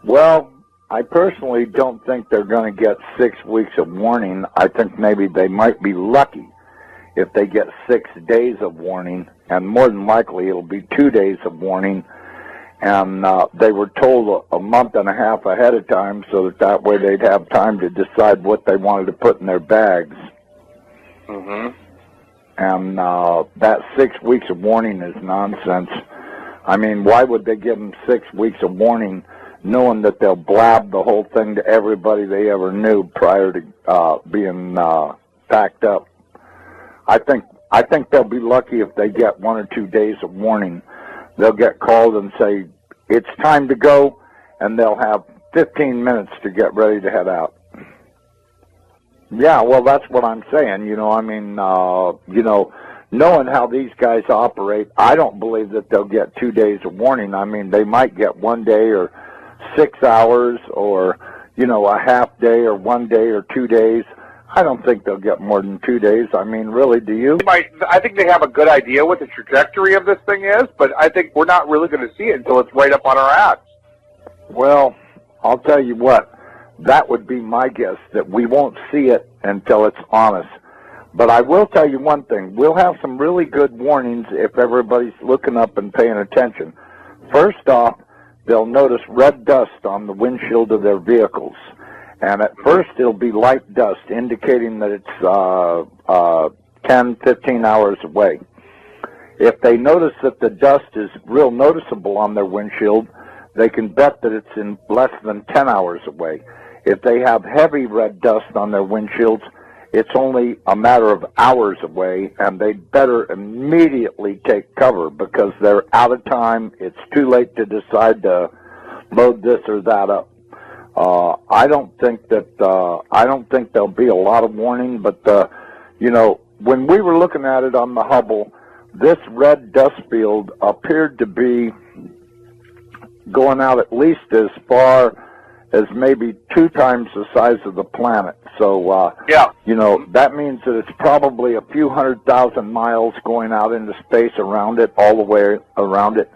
Well, I personally don't think they're going to get 6 weeks of warning. I think maybe they might be lucky if they get 6 days of warning, and more than likely it'll be 2 days of warning. And they were told a month and a half ahead of time so that way they'd have time to decide what they wanted to put in their bags. Mm-hmm. And that 6 weeks of warning is nonsense. I mean, why would they give them 6 weeks of warning knowing that they'll blab the whole thing to everybody they ever knew prior to being packed up? I think they'll be lucky if they get 1 or 2 days of warning. They'll get called and say, it's time to go, and they'll have 15 minutes to get ready to head out. Yeah, well, that's what I'm saying. I mean, knowing how these guys operate, I don't believe that they'll get 2 days of warning. I mean, they might get 1 day or 6 hours or, a half day or 1 day or 2 days. I don't think they'll get more than 2 days. I mean, really, do you? I think they have a good idea what the trajectory of this thing is, but I think we're not really going to see it until it's right up on our ass. Well, I'll tell you what. That would be my guess, that we won't see it until it's on us. But I will tell you one thing. We'll have some really good warnings if everybody's looking up and paying attention. First off, they'll notice red dust on the windshield of their vehicles. And at first, it'll be light dust, indicating that it's 10, 15 hours away. If they notice that the dust is real noticeable on their windshield, they can bet that it's in less than 10 hours away. If they have heavy red dust on their windshields, it's only a matter of hours away, and they'd better immediately take cover because they're out of time. It's too late to decide to load this or that up. I don't think there'll be a lot of warning, but when we were looking at it on the Hubble, this red dust field appeared to be going out at least as far as maybe 2 times the size of the planet. So, that means that it's probably a few 100,000 miles going out into space around it, all the way around it,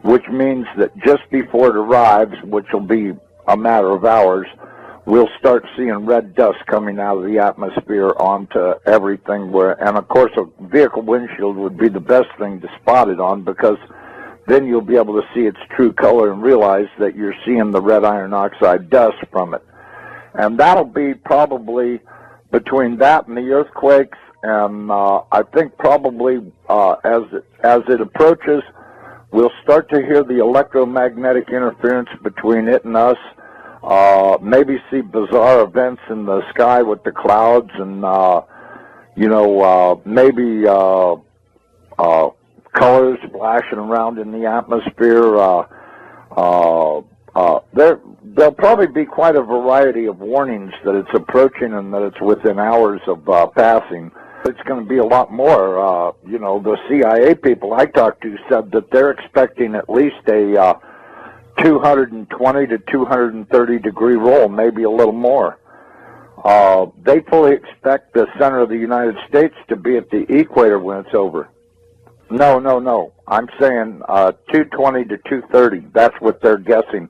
which means that just before it arrives, which will be a matter of hours, we'll start seeing red dust coming out of the atmosphere onto everything. And of course, a vehicle windshield would be the best thing to spot it on, because then you'll be able to see its true color and realize that you're seeing the red iron oxide dust from it. And that'll be probably between that and the earthquakes, and I think probably as it approaches, we'll start to hear the electromagnetic interference between it and us, maybe see bizarre events in the sky with the clouds, and, maybe colors flashing around in the atmosphere. There'll probably be quite a variety of warnings that it's approaching and that it's within hours of passing. It's going to be a lot more. The CIA people I talked to said that they're expecting at least a 220 to 230 degree roll, maybe a little more. They fully expect the center of the United States to be at the equator when it's over. No. I'm saying 220 to 230. That's what they're guessing.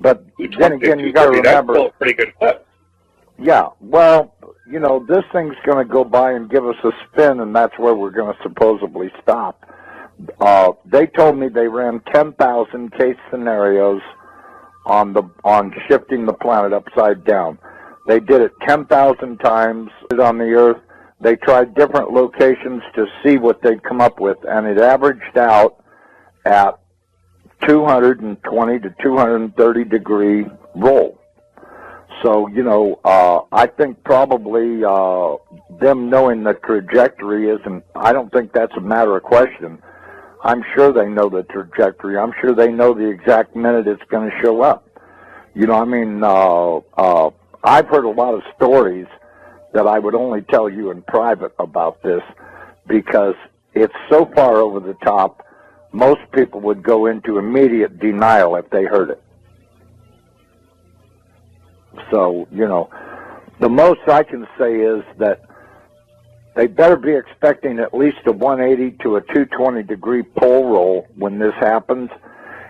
But then again, you got to remember. That's still a pretty good clip. Yeah, well, this thing's going to go by and give us a spin, and that's where we're going to supposedly stop. They told me they ran 10,000 case scenarios on shifting the planet upside down. They did it 10,000 times on the Earth. They tried different locations to see what they'd come up with, and it averaged out at 220 to 230 degree roll. So, I think probably them knowing the trajectory isn't, I don't think that's a matter of question. I'm sure they know the trajectory. I'm sure they know the exact minute it's going to show up. I've heard a lot of stories that I would only tell you in private about this, because it's so far over the top, most people would go into immediate denial if they heard it. So, the most I can say is that they better be expecting at least a 180 to a 220 degree pole roll when this happens,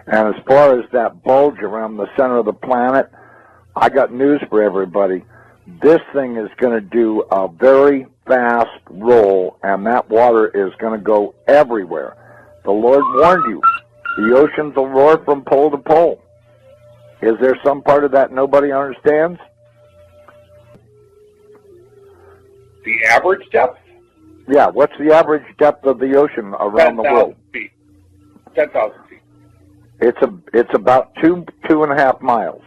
And as far as that bulge around the center of the planet, I got news for everybody. This thing is going to do a very fast roll, and that water is going to go everywhere. The Lord warned you. The oceans will roar from pole to pole. Is there some part of that nobody understands? The average depth? Yeah, what's the average depth of the ocean around the world? 10,000 feet. 10,000 feet. It's about 2.5 miles.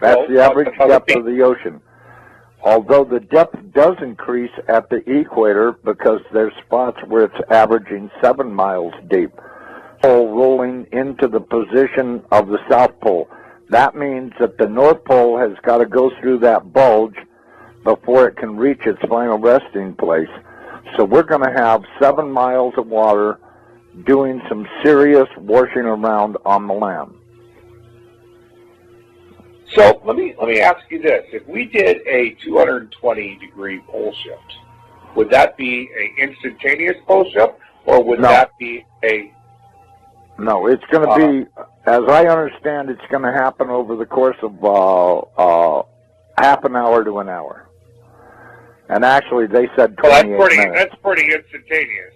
That's the average depth of the ocean. Although the depth does increase at the equator because there's spots where it's averaging 7 miles deep. Pole rolling into the position of the South Pole. That means that the North Pole has got to go through that bulge before it can reach its final resting place. So we're going to have 7 miles of water doing some serious washing around on the land. So let me ask you this: if we did a 220-degree pole shift, would that be an instantaneous pole shift, or would that be a? No, it's going to be, as I understand, it's going to happen over the course of half an hour to an hour. And actually, they said 28 minutes. That's pretty instantaneous.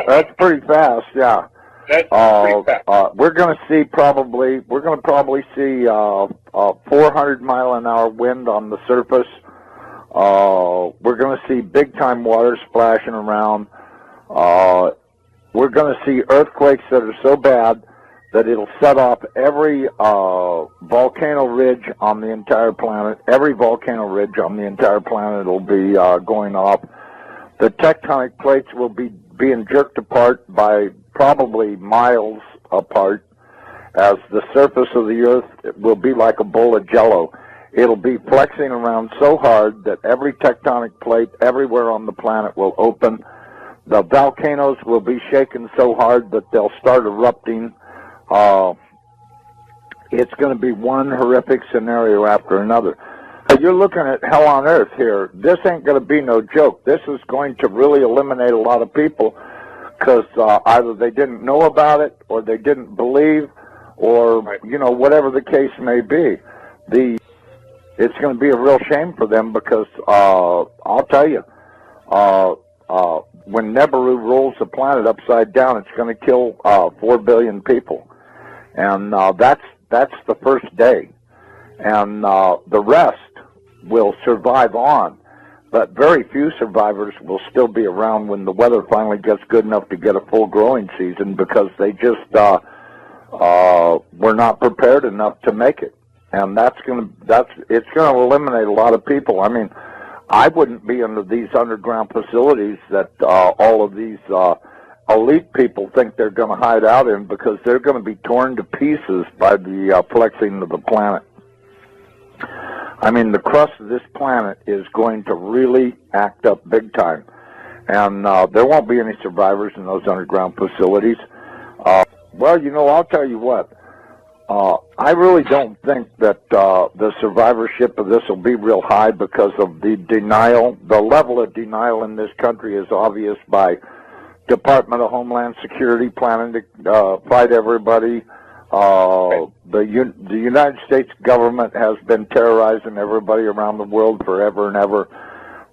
That's pretty fast, yeah. That's pretty fast. We're going to probably see 400-mile-an-hour wind on the surface. We're going to see big-time water splashing around. We're going to see earthquakes that are so bad that it'll set off every volcano ridge on the entire planet. Every volcano ridge on the entire planet will be going off. The tectonic plates will be being jerked apart by probably miles apart, as the surface of the earth will be like a bowl of jello. It'll be flexing around so hard that every tectonic plate everywhere on the planet will open. The volcanoes will be shaken so hard that they'll start erupting. It's going to be one horrific scenario after another. You're looking at hell on earth here. This ain't going to be no joke. This is going to really eliminate a lot of people because either they didn't know about it or they didn't believe, or whatever the case may be. It's going to be a real shame for them because I'll tell you, when Nibiru rolls the planet upside down, it's going to kill 4 billion people, and that's the first day, and the rest will survive on, but very few survivors will still be around when the weather finally gets good enough to get a full growing season, because they just were not prepared enough to make it, and it's going to eliminate a lot of people. I mean, I wouldn't be under these underground facilities that all of these elite people think they're going to hide out in, because they're going to be torn to pieces by the flexing of the planet. I mean, the crust of this planet is going to really act up big time, and there won't be any survivors in those underground facilities. Well, I'll tell you what. I really don't think that the survivorship of this will be real high because of the denial. The level of denial in this country is obvious by Department of Homeland Security planning to fight everybody. The United States government has been terrorizing everybody around the world forever and ever.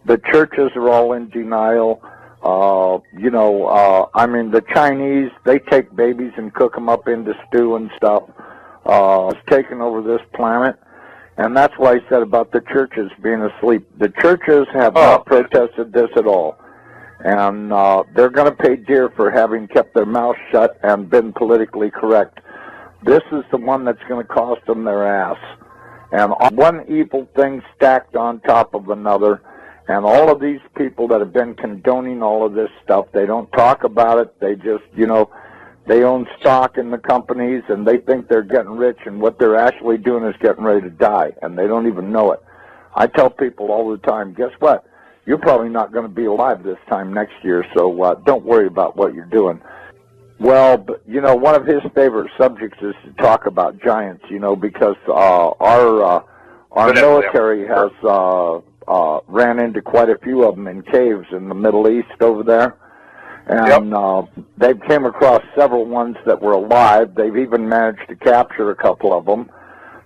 The churches are all in denial. I mean, the Chinese, they take babies and cook them up into stew and stuff. It's taken over this planet, and that's why I said about the churches being asleep. The churches have not protested this at all, and they're going to pay dear for having kept their mouths shut and been politically correct. This is the one that's going to cost them their ass, and one evil thing stacked on top of another. And all of these people that have been condoning all of this stuff, they don't talk about it. They just, they own stock in the companies, and they think they're getting rich, and what they're actually doing is getting ready to die, and they don't even know it. I tell people all the time, guess what? You're probably not going to be alive this time next year, so don't worry about what you're doing. Well, but, one of his favorite subjects is to talk about giants, because our military has ran into quite a few of them in caves in the Middle East over there. And they've came across several ones that were alive. They've even managed to capture a couple of them.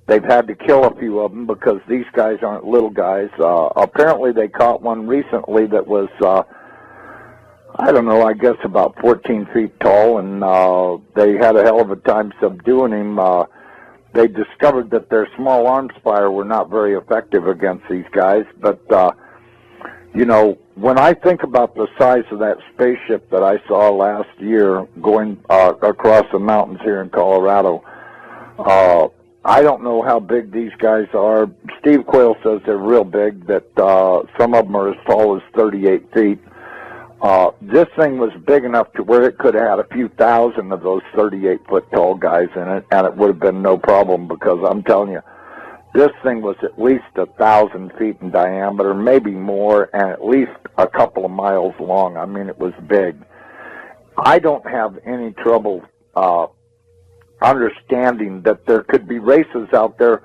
They've had to kill a few of them because these guys aren't little guys. Apparently they caught one recently that was, I don't know, I guess about 14 feet tall, and they had a hell of a time subduing him. They discovered that their small arms fire were not very effective against these guys, but you know, when I think about the size of that spaceship that I saw last year going across the mountains here in Colorado, I don't know how big these guys are. Steve Quayle says they're real big, that some of them are as tall as 38 feet. This thing was big enough to where it could have had a few thousand of those 38-foot tall guys in it, and it would have been no problem, because I'm telling you, this thing was at least 1,000 feet in diameter, maybe more, and at least a couple of miles long. I mean, it was big. I don't have any trouble understanding that there could be races out there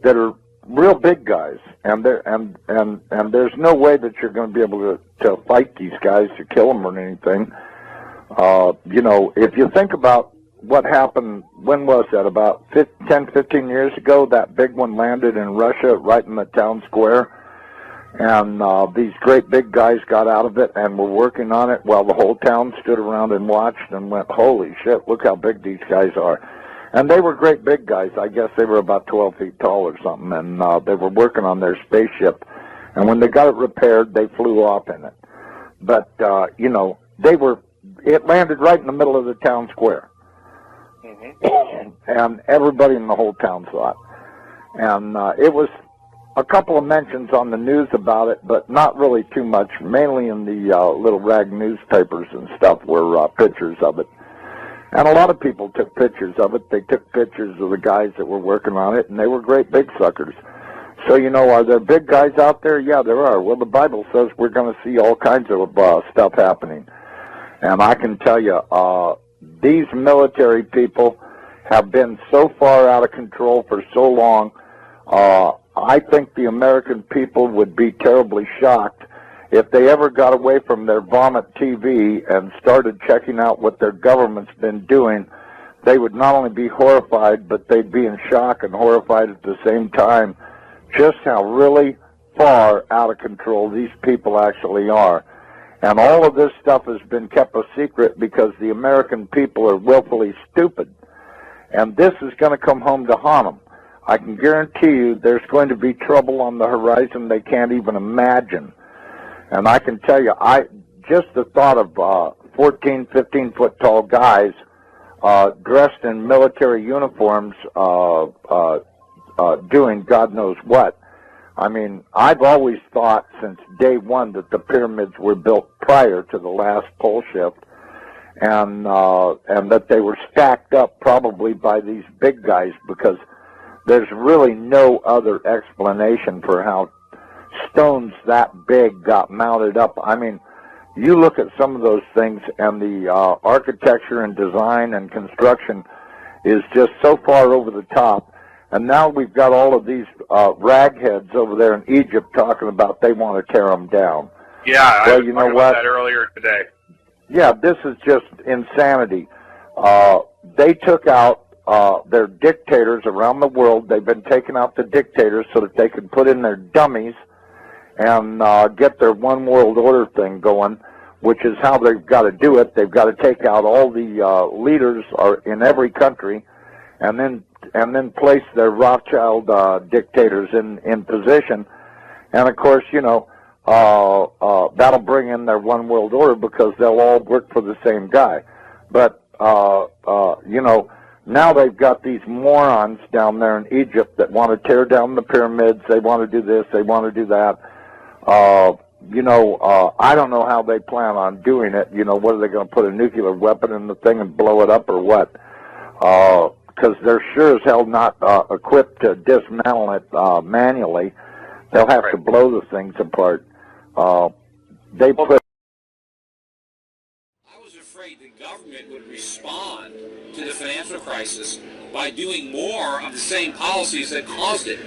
that are real big guys, and there's no way that you're going to be able to fight these guys to kill them or anything. You know, if you think about what happened, when was that, about 10, 15 years ago, that big one landed in Russia right in the town square, and these great big guys got out of it and were working on it while the whole town stood around and watched and went, holy shit, look how big these guys are. And they were great big guys. I guess they were about 12 feet tall or something, and they were working on their spaceship, and when they got it repaired, they flew off in it. But, you know, it landed right in the middle of the town square. And everybody in the whole town saw it. And it was a couple of mentions on the news about it, but not really too much. Mainly in the little rag newspapers and stuff were pictures of it. And a lot of people took pictures of it. They took pictures of the guys that were working on it, and they were great big suckers. So, you know, are there big guys out there? Yeah, there are. Well, the Bible says we're going to see all kinds of stuff happening. And I can tell you, these military people have been so far out of control for so long. I think the American people would be terribly shocked if they ever got away from their vomit TV and started checking out what their government's been doing. They would not only be horrified, but they'd be in shock and horrified at the same time, just how really far out of control these people actually are. And all of this stuff has been kept a secret because the American people are willfully stupid. And this is going to come home to haunt them. I can guarantee you there's going to be trouble on the horizon they can't even imagine. And I can tell you, just the thought of 14, 15-foot tall guys dressed in military uniforms doing God knows what. I mean, I've always thought since day one that the pyramids were built prior to the last pole shift, and that they were stacked up probably by these big guys, because there's really no other explanation for how stones that big got mounted up. I mean, you look at some of those things, and the architecture and design and construction is just so far over the top. And now we've got all of these ragheads over there in Egypt talking about they want to tear them down. Yeah, well, I was you know talking what? about that earlier today. Yeah, this is just insanity. They took out their dictators around the world. They've been taking out the dictators so that they could put in their dummies and get their one world order thing going, which is how they've got to do it. They've got to take out all the leaders in every country, and then place their Rothschild dictators in position. And of course, you know, that'll bring in their one world order because they'll all work for the same guy. But you know, now they've got these morons down there in Egypt that want to tear down the pyramids. They want to do this, they want to do that. You know, I don't know how they plan on doing it. You know, what are they going to put a nuclear weapon in the thing and blow it up, or what? Because they're sure as hell not equipped to dismantle it manually. They'll have to blow the things apart. They put. I was afraid the government would respond to the financial crisis by doing more of the same policies that caused it,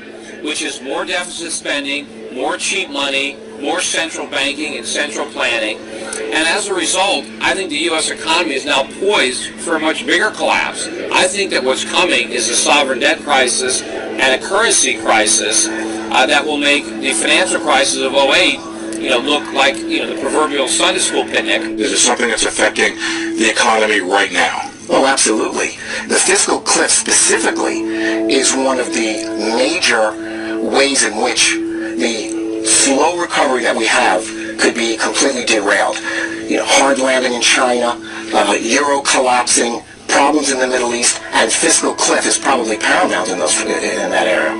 which is more deficit spending, more cheap money, more central banking and central planning. And as a result, I think the U.S. economy is now poised for a much bigger collapse. I think that what's coming is a sovereign debt crisis and a currency crisis that will make the financial crisis of '08 look like, the proverbial Sunday school picnic. This is something that's affecting the economy right now. Oh, absolutely. The fiscal cliff specifically is one of the major ways in which the slow recovery that we have could be completely derailed. Hard landing in China, euro collapsing, problems in the Middle East, and fiscal cliff is probably paramount in that area.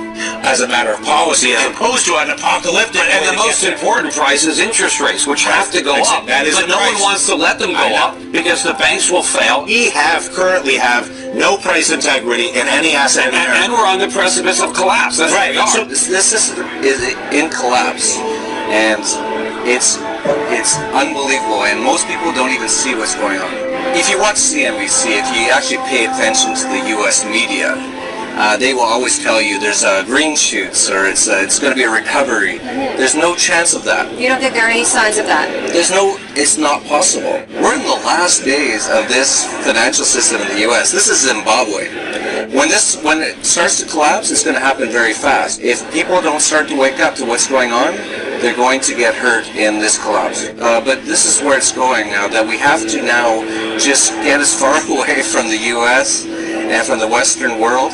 As a matter of policy, as opposed to an apocalyptic. And the most important price is interest rates, which have to go up. That is but no one wants to let them go up because the banks will fail. We currently have no price integrity in any asset in America. And we're on the precipice of collapse. That's right. What we are. So this system is in collapse, and it's unbelievable, and most people don't even see what's going on. If you watch CNBC, if you actually pay attention to the U.S. media, they will always tell you there's green shoots or it's going to be a recovery. There's no chance of that. You don't think there are any signs of that? It's not possible. We're in the last days of this financial system in the U.S. This is Zimbabwe. When it starts to collapse, it's going to happen very fast. If people don't start to wake up to what's going on, they're going to get hurt in this collapse. But this is where it's going now, that we have to now just get as far away from the U.S. and from the Western world,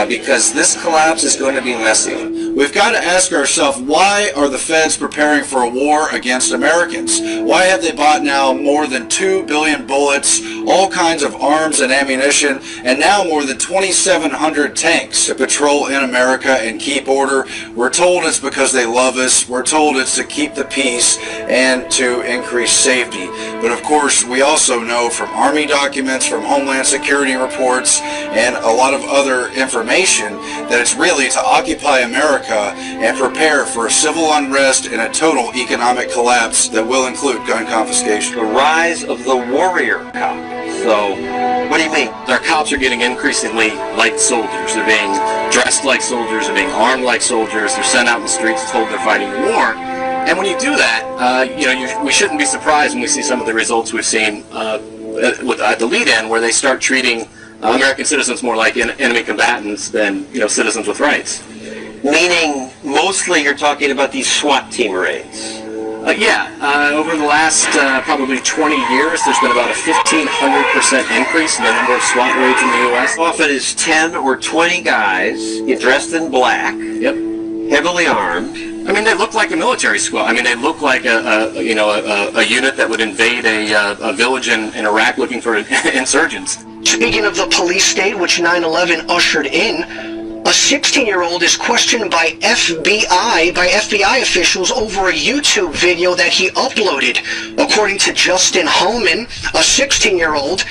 because this collapse is going to be messy. We've got to ask ourselves, why are the feds preparing for a war against Americans? Why have they bought now more than 2 billion bullets, all kinds of arms and ammunition, and now more than 2,700 tanks to patrol in America and keep order? We're told it's because they love us. We're told it's to keep the peace and to increase safety. But of course, we also know from Army documents, from Homeland Security reports, and a lot of other information that it's really to occupy America and prepare for a civil unrest and a total economic collapse that will include gun confiscation. The rise of the warrior cop. So, What do you mean? our cops are getting increasingly like soldiers. They're being dressed like soldiers, they're being armed like soldiers, they're sent out in the streets told they're fighting a war. And when you do that, we shouldn't be surprised when we see some of the results we've seen at the lead-in, where they start treating American citizens more like enemy combatants than citizens with rights. Meaning, mostly you're talking about these SWAT team raids. Over the last probably 20 years, there's been about a 1,500% increase in the number of SWAT raids in the U.S. Often it's 10 or 20 guys dressed in black, Yep. heavily armed. I mean, they look like a military squad. I mean, they look like a unit that would invade a village in Iraq looking for insurgents. Speaking of the police state, which 9/11 ushered in, a 16-year-old is questioned by FBI officials over a YouTube video that he uploaded. According to Justin Holman, a 16-year-old,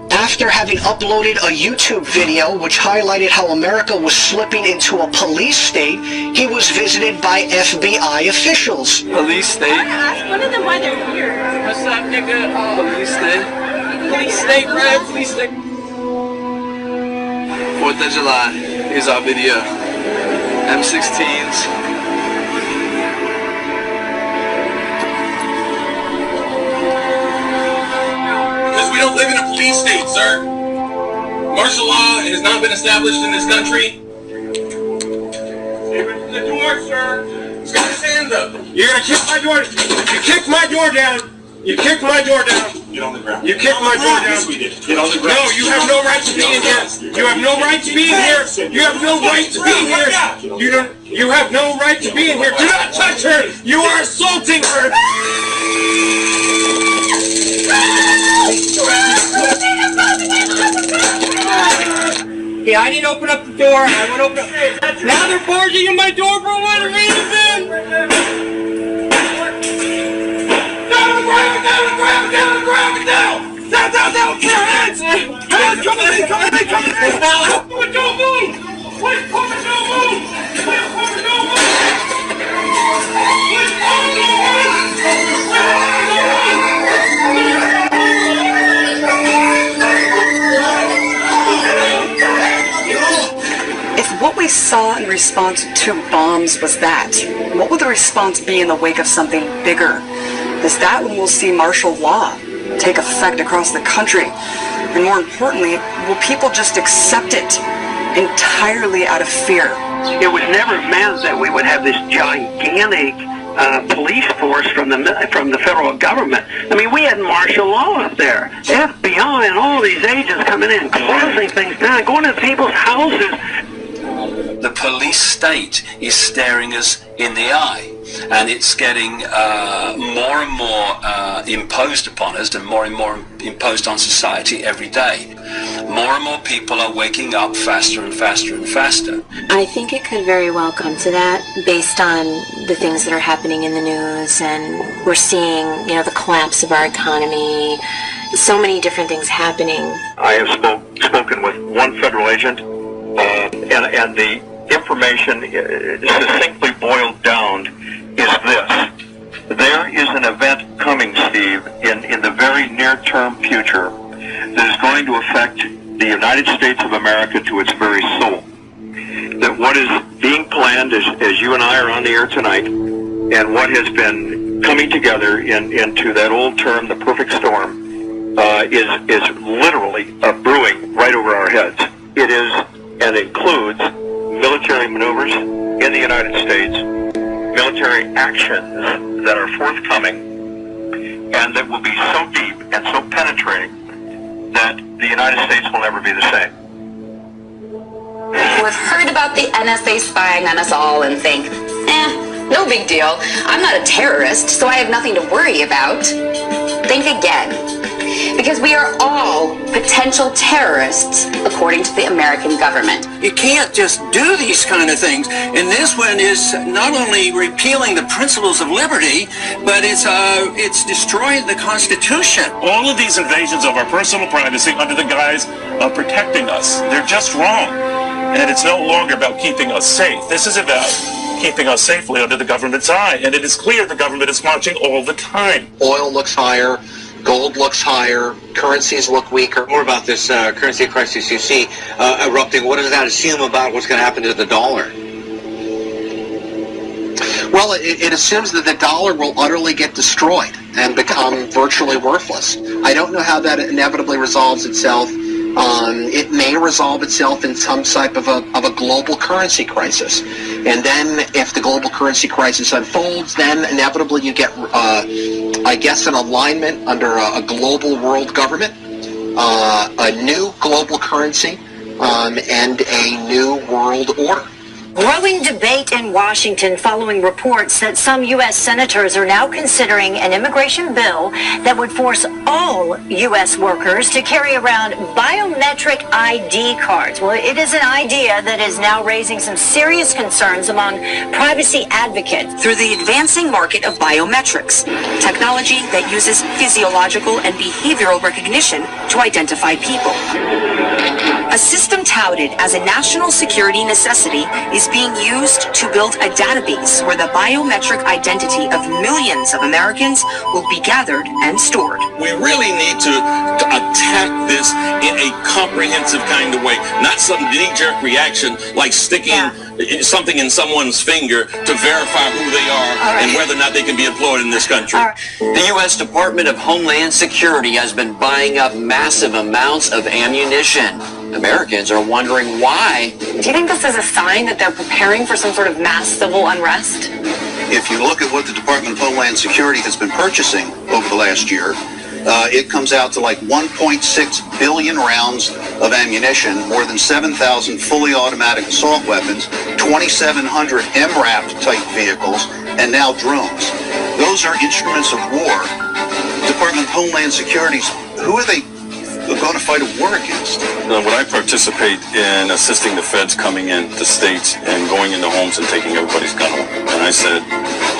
after having uploaded a YouTube video which highlighted how America was slipping into a police state, he was visited by FBI officials. Police state? What are the weather here? What's up, nigga? Police state? Police state, right? Police state. 4th of July. Here's our video. M16s. Because we don't live in a police state, sir. Martial law has not been established in this country. Open the door, sir. He's got his hand up. You're gonna kick my door. You kicked my door down. You kicked my door down. Get on the ground. You kicked my door down. Yes, we did. Get on the ground. No, you have no right to be in here. You have no right to be in here. You have no right to be in here. You have no right to be in here. Do not touch her. You are assaulting her. Yeah, I didn't open up the door. I went open up. Now they're barging in my door for what reason? Down, put your hands! Hands, come in! Don't move! Please, don't move! If what we saw in response to bombs was that. What will the response be in the wake of something bigger? Is that when we'll see martial law take effect across the country? And more importantly, will people just accept it entirely out of fear? It was never meant that we would have this gigantic police force from the federal government. I mean, we had martial law up there. FBI and all these agents coming in, closing things down, going to people's houses. The police state is staring us in the eye, and it's getting more and more imposed upon us and more imposed on society every day. More and more people are waking up faster and faster and faster. I think it could very well come to that based on the things that are happening in the news, and we're seeing, the collapse of our economy, so many different things happening. I have spoken with one federal agent, and the information succinctly boiled down is this. There is an event coming, Steve, in the very near-term future that is going to affect the United States of America to its very soul. That what is being planned, as you and I are on the air tonight, and what has been coming together into that old term, the perfect storm, is literally brewing right over our heads. It is and includes military maneuvers in the United States, military actions that are forthcoming, and that will be so deep and so penetrating that the United States will never be the same. We've heard about the NSA spying on us all and think, no big deal. I'm not a terrorist, so I have nothing to worry about. Think again. Because we are all potential terrorists, according to the American government. You can't just do these kind of things. And this one is not only repealing the principles of liberty, but it's destroying the Constitution. All of these invasions of our personal privacy under the guise of protecting us, they're just wrong. And it's no longer about keeping us safe. This is about keeping us safely under the government's eye. And it is clear the government is watching all the time. Oil looks higher. Gold looks higher, currencies look weaker. More about this currency crisis you see erupting. What does that assume about what's going to happen to the dollar? Well, it assumes that the dollar will utterly get destroyed and become virtually worthless. I don't know how that inevitably resolves itself. It may resolve itself in some type of a global currency crisis. And then if the global currency crisis unfolds, then inevitably you get, I guess, an alignment under a global world government, a new global currency, and a new world order. Growing debate in Washington following reports that some U.S. senators are now considering an immigration bill that would force all U.S. workers to carry around biometric ID cards. Well, it is an idea that is now raising some serious concerns among privacy advocates. Through the advancing market of biometrics, technology that uses physiological and behavioral recognition to identify people. A system touted as a national security necessity is being used to build a database where the biometric identity of millions of Americans will be gathered and stored. We really need to attack this in a comprehensive kind of way, not some knee-jerk reaction like sticking something in someone's finger to verify who they are and whether or not they can be employed in this country. The U.S. Department of Homeland Security has been buying up massive amounts of ammunition. Americans are wondering why. Do you think this is a sign that they're preparing for some sort of mass civil unrest? If you look at what the Department of Homeland Security has been purchasing over the last year, it comes out to like 1.6 billion rounds of ammunition, more than 7,000 fully automatic assault weapons, 2,700 MRAP type vehicles, and now drones. Those are instruments of war. Department of Homeland Security's, who are they going to fight a war against? When I participate in assisting the feds coming into states and going into homes and taking everybody's gun home, and I said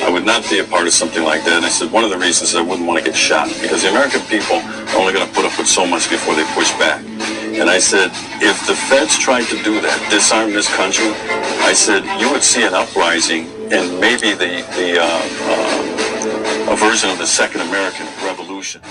I would not be a part of something like that. And I said one of the reasons I wouldn't want to get shot, because the American people are only going to put up with so much before they push back. And I said, if the feds tried to do that, disarm this country, I said you would see an uprising and maybe a version of the Second American Revolution.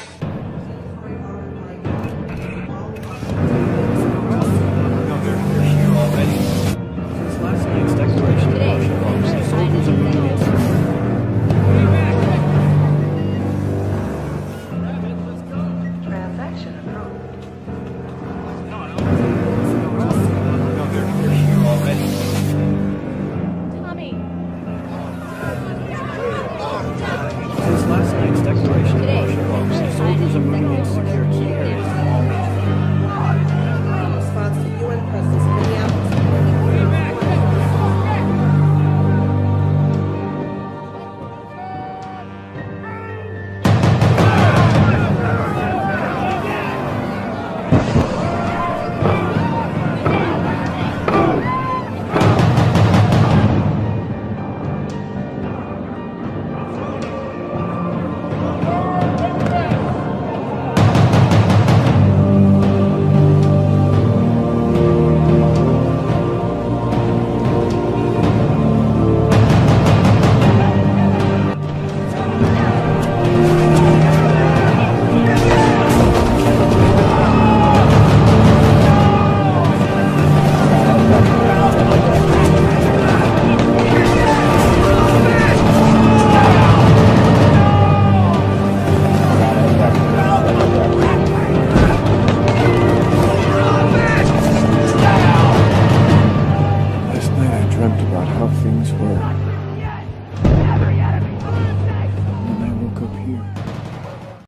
how things were.